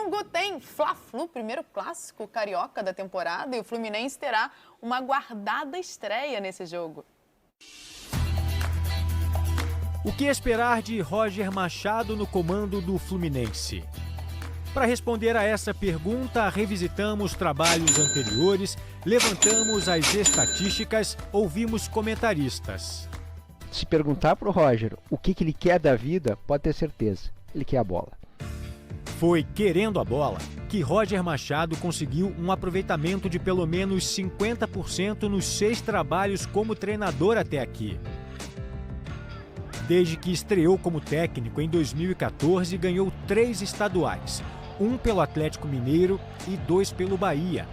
Domingo tem Fla-Flu, primeiro clássico carioca da temporada, e o Fluminense terá uma aguardada estreia nesse jogo. O que esperar de Roger Machado no comando do Fluminense? Para responder a essa pergunta, revisitamos trabalhos anteriores, levantamos as estatísticas, ouvimos comentaristas. Se perguntar para o Roger o que ele quer da vida, pode ter certeza, ele quer a bola. Foi querendo a bola que Roger Machado conseguiu um aproveitamento de pelo menos 50% nos 6 trabalhos como treinador até aqui. Desde que estreou como técnico em 2014, ganhou 3 estaduais, 1 pelo Atlético Mineiro e 2 pelo Bahia.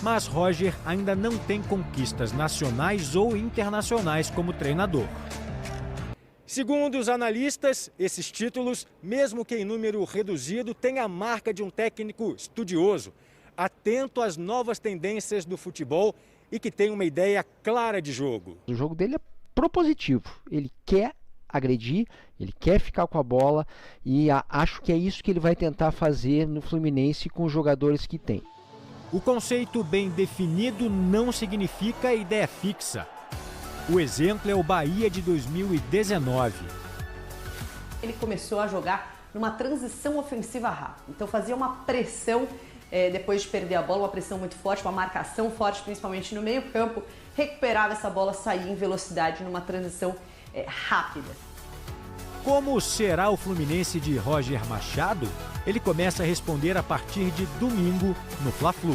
Mas Roger ainda não tem conquistas nacionais ou internacionais como treinador. Segundo os analistas, esses títulos, mesmo que em número reduzido, têm a marca de um técnico estudioso, atento às novas tendências do futebol e que tem uma ideia clara de jogo. O jogo dele é propositivo, ele quer agredir, ele quer ficar com a bola e acho que é isso que ele vai tentar fazer no Fluminense com os jogadores que tem. O conceito bem definido não significa ideia fixa. O exemplo é o Bahia de 2019. Ele começou a jogar numa transição ofensiva rápida, então fazia uma pressão depois de perder a bola, uma pressão muito forte, uma marcação forte, principalmente no meio campo, recuperava essa bola, saía em velocidade numa transição rápida. Como será o Fluminense de Roger Machado? Ele começa a responder a partir de domingo no Fla-Flu.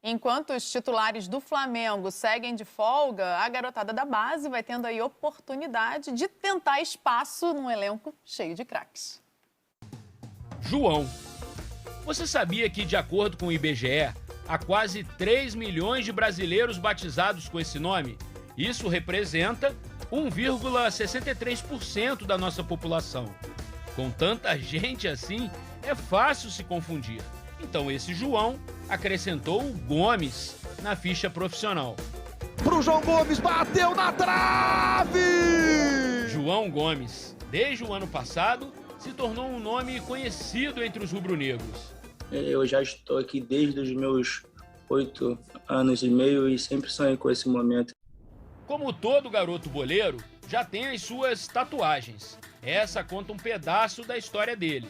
Enquanto os titulares do Flamengo seguem de folga, a garotada da base vai tendo aí oportunidade de tentar espaço num elenco cheio de craques. João. Você sabia que, de acordo com o IBGE, há quase 3 milhões de brasileiros batizados com esse nome? Isso representa 1,63% da nossa população. Com tanta gente assim, é fácil se confundir. Então esse João acrescentou o Gomes na ficha profissional. Pro João Gomes, bateu na trave! João Gomes, desde o ano passado, se tornou um nome conhecido entre os rubro-negros. Eu já estou aqui desde os meus 8 anos e meio e sempre sonhei com esse momento. Como todo garoto boleiro, já tem as suas tatuagens. Essa conta um pedaço da história dele.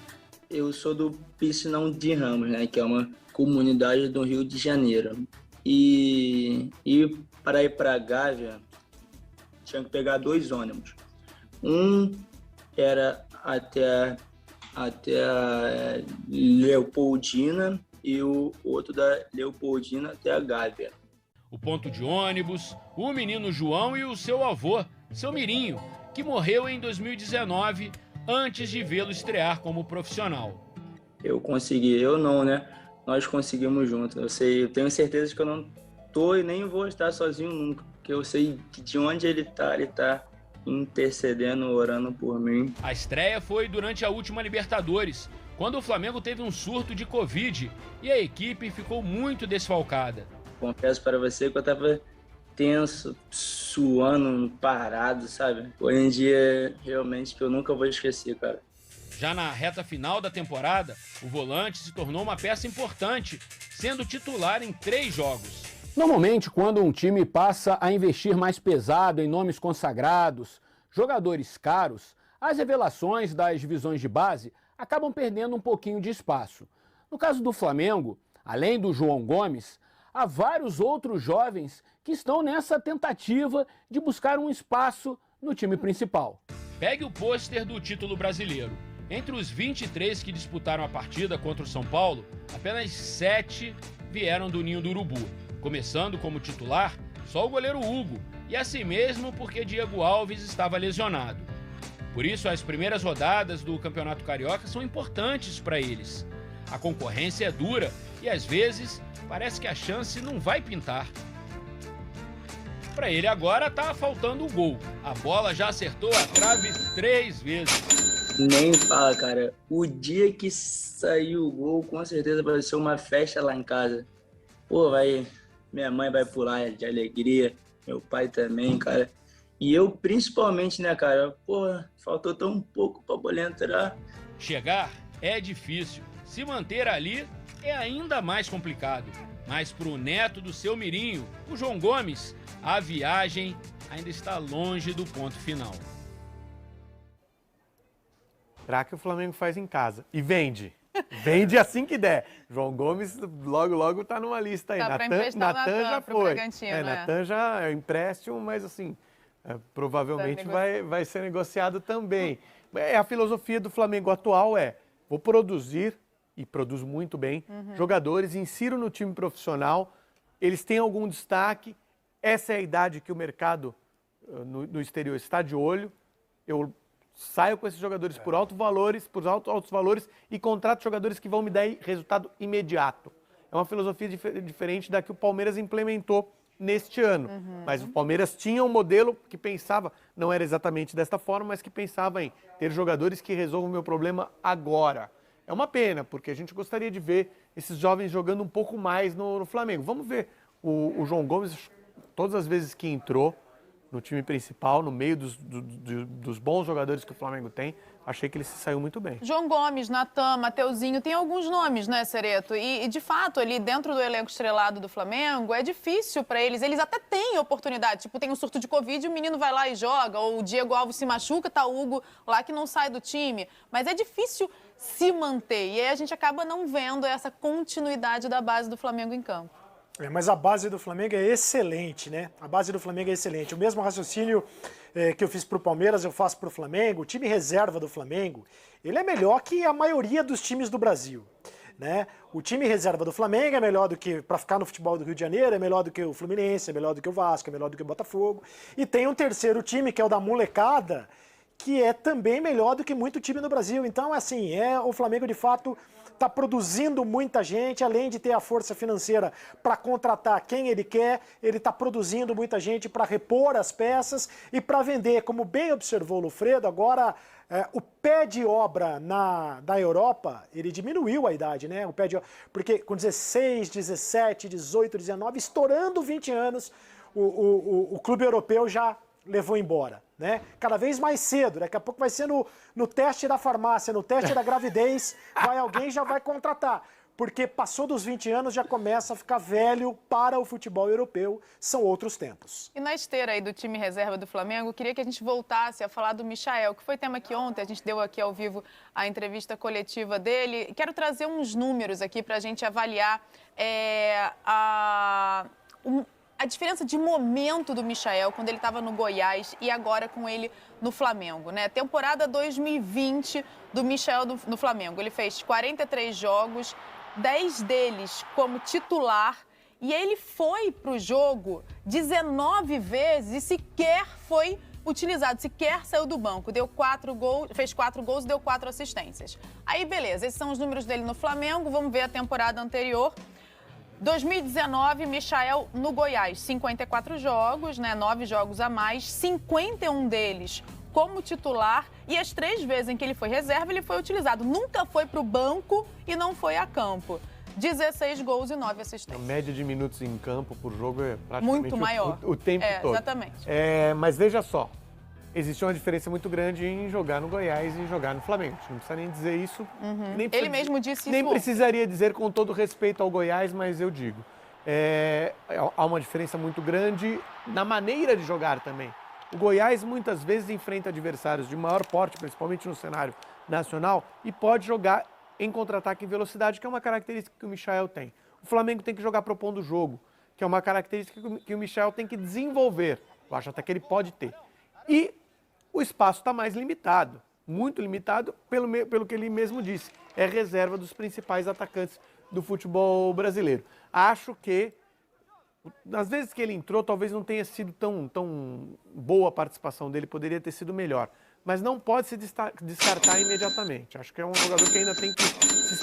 Eu sou do Piscinão de Ramos, né, que é uma comunidade do Rio de Janeiro. E para ir para Gávea, tinha que pegar 2 ônibus. Um era até a Leopoldina e o outro da Leopoldina até a Gávea. O ponto de ônibus, o menino João e o seu avô, seu Mirinho, que morreu em 2019 antes de vê-lo estrear como profissional. Eu consegui, eu não, né? Nós conseguimos juntos. Eu tenho certeza que eu não tô e nem vou estar sozinho nunca, porque eu sei que de onde ele tá intercedendo, orando por mim. A estreia foi durante a última Libertadores, quando o Flamengo teve um surto de Covid e a equipe ficou muito desfalcada. Confesso para você que eu tava tenso, suando, parado, sabe? Hoje em dia, realmente, que eu nunca vou esquecer, cara. Já na reta final da temporada, o volante se tornou uma peça importante, sendo titular em 3 jogos. Normalmente, quando um time passa a investir mais pesado em nomes consagrados, jogadores caros, as revelações das divisões de base acabam perdendo um pouquinho de espaço. No caso do Flamengo, além do João Gomes, há vários outros jovens que estão nessa tentativa de buscar um espaço no time principal. Pegue o pôster do título brasileiro. Entre os 23 que disputaram a partida contra o São Paulo, apenas 7 vieram do Ninho do Urubu. Começando como titular, só o goleiro Hugo, e assim mesmo porque Diego Alves estava lesionado. Por isso, as primeiras rodadas do Campeonato Carioca são importantes para eles. A concorrência é dura e, às vezes, parece que a chance não vai pintar. Para ele agora tá faltando o gol. A bola já acertou a trave 3 vezes. Nem fala, cara. O dia que saiu o gol, com certeza vai ser uma festa lá em casa. Pô, minha mãe vai pular de alegria, meu pai também, cara. E eu, principalmente, né, cara, porra, faltou tão pouco pra bola entrar. Chegar é difícil, se manter ali é ainda mais complicado. Mas pro neto do seu Mirinho, o João Gomes, a viagem ainda está longe do ponto final. Craque o Flamengo faz em casa. E vende. Vende assim que der. João Gomes logo tá numa lista aí. Tá pra emprestar Natan já pro foi. Bragantino, né? Natan já é empréstimo, mas assim, provavelmente vai ser negociado também. A filosofia do Flamengo atual vou produzir, e produz muito bem, jogadores, insiro no time profissional, eles têm algum destaque, essa é a idade que o mercado no exterior está de olho, eu saio com esses jogadores por altos valores e contrato jogadores que vão me dar resultado imediato. É uma filosofia diferente da que o Palmeiras implementou neste ano. Mas o Palmeiras tinha um modelo que pensava, não era exatamente desta forma, mas que pensava em ter jogadores que resolvam o meu problema agora. É uma pena, porque a gente gostaria de ver esses jovens jogando um pouco mais no Flamengo. Vamos ver o João Gomes, todas as vezes que entrou no time principal, no meio dos bons jogadores que o Flamengo tem, achei que ele se saiu muito bem. João Gomes, Natan, Mateuzinho, tem alguns nomes, né, Cereto? E de fato, ali dentro do elenco estrelado do Flamengo, é difícil para eles. Eles até têm oportunidade. Tipo, tem um surto de Covid, o menino vai lá e joga. Ou o Diego Alves se machuca, tá o Hugo lá que não sai do time. Mas é difícil se manter. E aí a gente acaba não vendo essa continuidade da base do Flamengo em campo. Mas a base do Flamengo é excelente, né? A base do Flamengo é excelente. O mesmo raciocínio que eu fiz para o Palmeiras, eu faço para o Flamengo. O time reserva do Flamengo, ele é melhor que a maioria dos times do Brasil, né? O time reserva do Flamengo é melhor do que, para ficar no futebol do Rio de Janeiro, é melhor do que o Fluminense, é melhor do que o Vasco, é melhor do que o Botafogo. E tem um terceiro time, que é o da molecada, que é também melhor do que muito time no Brasil. Então, assim, o Flamengo, de fato, está produzindo muita gente, além de ter a força financeira para contratar quem ele quer, ele está produzindo muita gente para repor as peças e para vender. Como bem observou o Lufredo, agora o pé de obra da Europa, ele diminuiu a idade, né? Porque com 16, 17, 18, 19, estourando 20 anos, o clube europeu já levou embora, né? Cada vez mais cedo, daqui a pouco vai ser no teste da farmácia, no teste da gravidez, alguém já vai contratar, porque passou dos 20 anos já começa a ficar velho para o futebol europeu, são outros tempos. E na esteira aí do time reserva do Flamengo, queria que a gente voltasse a falar do Michael, que foi tema que ontem a gente deu aqui ao vivo a entrevista coletiva dele. Quero trazer uns números aqui para a gente avaliar a diferença de momento do Michael quando ele estava no Goiás e agora com ele no Flamengo, né? Temporada 2020 do Michael no Flamengo. Ele fez 43 jogos, 10 deles como titular, e ele foi para o jogo 19 vezes e sequer foi utilizado, sequer saiu do banco. Fez 4 gols e deu 4 assistências. Aí, beleza, esses são os números dele no Flamengo. Vamos ver a temporada anterior. 2019, Michael no Goiás, 54 jogos, né, 9 jogos a mais, 51 deles como titular, e as 3 vezes em que ele foi reserva, ele foi utilizado. Nunca foi para o banco e não foi a campo. 16 gols e 9 assistências. A média de minutos em campo por jogo é praticamente muito maior. O tempo todo. Exatamente. Mas veja só, existe uma diferença muito grande em jogar no Goiás e jogar no Flamengo. Não precisa nem dizer isso. Ele mesmo disse isso. Nem precisaria dizer com todo respeito ao Goiás, mas eu digo. Há uma diferença muito grande na maneira de jogar também. O Goiás muitas vezes enfrenta adversários de maior porte, principalmente no cenário nacional, e pode jogar em contra-ataque em velocidade, que é uma característica que o Michael tem. O Flamengo tem que jogar propondo o jogo, que é uma característica que o Michael tem que desenvolver. Eu acho até que ele pode ter. E o espaço está mais limitado, muito limitado, pelo que ele mesmo disse. É reserva dos principais atacantes do futebol brasileiro. Acho que, nas vezes que ele entrou, talvez não tenha sido tão boa a participação dele, poderia ter sido melhor. mas não pode se descartar imediatamente. Acho que é um jogador que ainda tem que se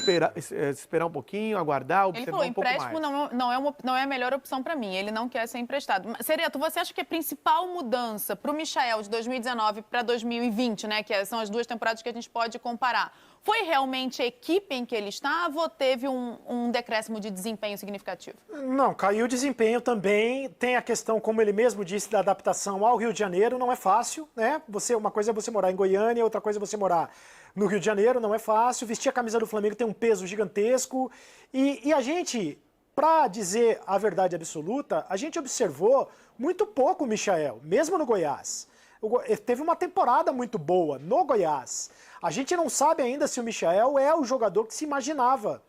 esperar um pouquinho, aguardar, observar um pouco mais. Ele falou, empréstimo não é a melhor opção para mim, ele não quer ser emprestado. Cereto, você acha que a principal mudança para o Michael de 2019 para 2020, né, que são as duas temporadas que a gente pode comparar, foi realmente a equipe em que ele estava ou teve um decréscimo de desempenho significativo? Não, caiu o desempenho também. Tem a questão, como ele mesmo disse, da adaptação ao Rio de Janeiro. Não é fácil, né? Uma coisa é você morar em Goiânia, outra coisa é você morar no Rio de Janeiro. Não é fácil. Vestir a camisa do Flamengo tem um peso gigantesco. E a gente, para dizer a verdade absoluta, a gente observou muito pouco o Michael, mesmo no Goiás. Teve uma temporada muito boa no Goiás. A gente não sabe ainda se o Michael é o jogador que se imaginava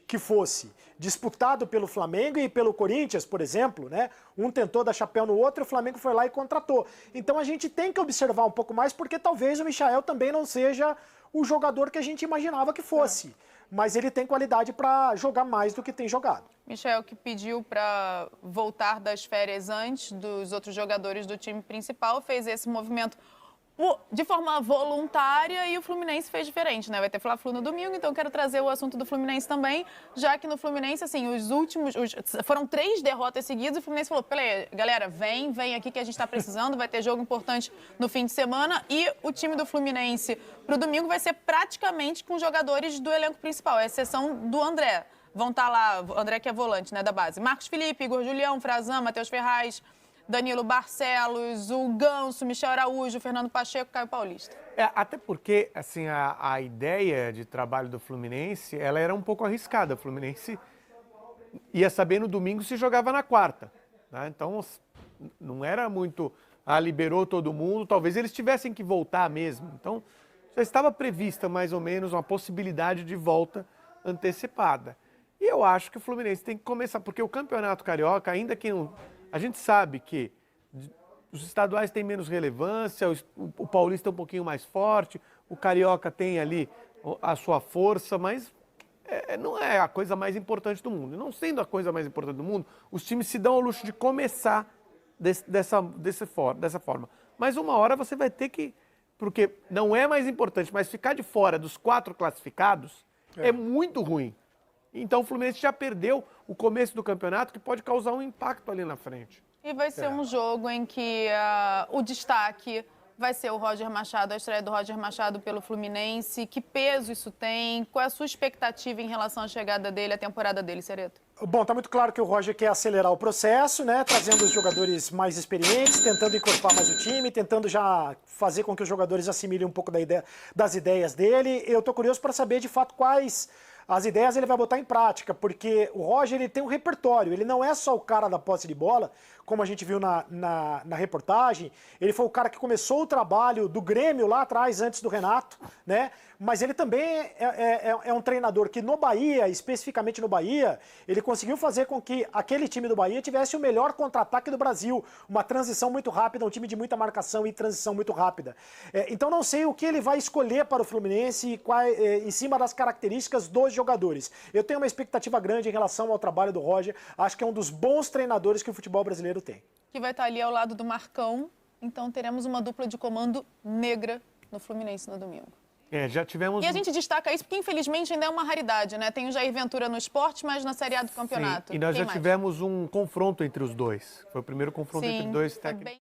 que fosse. Disputado pelo Flamengo e pelo Corinthians, por exemplo, né? Um tentou dar chapéu no outro e o Flamengo foi lá e contratou. Então a gente tem que observar um pouco mais, porque talvez o Michael também não seja o jogador que a gente imaginava que fosse. Mas ele tem qualidade para jogar mais do que tem jogado. Michael, que pediu para voltar das férias antes dos outros jogadores do time principal, fez esse movimento de forma voluntária e o Fluminense fez diferente, né? Vai ter Fla-Flu no domingo, então quero trazer o assunto do Fluminense também, já que no Fluminense, assim, foram 3 derrotas seguidas e o Fluminense falou, galera, vem aqui que a gente está precisando, vai ter jogo importante no fim de semana e o time do Fluminense pro domingo vai ser praticamente com jogadores do elenco principal, à exceção do André. Vão estar lá, o André que é volante, né, da base. Marcos Felipe, Igor Julião, Frazan, Matheus Ferraz, Danilo Barcelos, o Ganso, Michel Araújo, Fernando Pacheco, Caio Paulista. Até porque, assim, a ideia de trabalho do Fluminense, ela era um pouco arriscada. O Fluminense ia saber no domingo se jogava na quarta, né? Então, não era muito, liberou todo mundo, talvez eles tivessem que voltar mesmo. Então, já estava prevista mais ou menos uma possibilidade de volta antecipada. E eu acho que o Fluminense tem que começar, porque o Campeonato Carioca, ainda que não... A gente sabe que os estaduais têm menos relevância, o paulista é um pouquinho mais forte, o carioca tem ali a sua força, mas não é a coisa mais importante do mundo. E não sendo a coisa mais importante do mundo, os times se dão ao luxo de começar dessa forma. Mas uma hora você vai ter que... Porque não é mais importante, mas ficar de fora dos 4 classificados é muito ruim. Então o Fluminense já perdeu o começo do campeonato, que pode causar um impacto ali na frente. E vai ser um jogo em que o destaque vai ser o Roger Machado, a estreia do Roger Machado pelo Fluminense. Que peso isso tem? Qual é a sua expectativa em relação à chegada dele, à temporada dele, Cereto? Bom, tá muito claro que o Roger quer acelerar o processo, né? Trazendo os jogadores mais experientes, tentando encorpar mais o time, tentando já fazer com que os jogadores assimilem um pouco das ideias dele. Eu tô curioso para saber, de fato, quais... As ideias ele vai botar em prática, porque o Roger ele tem um repertório, ele não é só o cara da posse de bola, como a gente viu na reportagem, ele foi o cara que começou o trabalho do Grêmio lá atrás, antes do Renato, né? Mas ele também é um treinador que no Bahia, especificamente no Bahia, ele conseguiu fazer com que aquele time do Bahia tivesse o melhor contra-ataque do Brasil, uma transição muito rápida, um time de muita marcação e transição muito rápida. Então não sei o que ele vai escolher para o Fluminense em cima das características dos jogadores. Eu tenho uma expectativa grande em relação ao trabalho do Roger, acho que é um dos bons treinadores que o futebol brasileiro tem. Que vai estar ali ao lado do Marcão, então teremos uma dupla de comando negra no Fluminense no domingo. Já tivemos... E a gente destaca isso porque, infelizmente, ainda é uma raridade, né? Tem o Jair Ventura no esporte, mas na Série A do campeonato. Sim, e nós já tivemos um confronto entre os dois. Foi o primeiro confronto entre dois técnicos.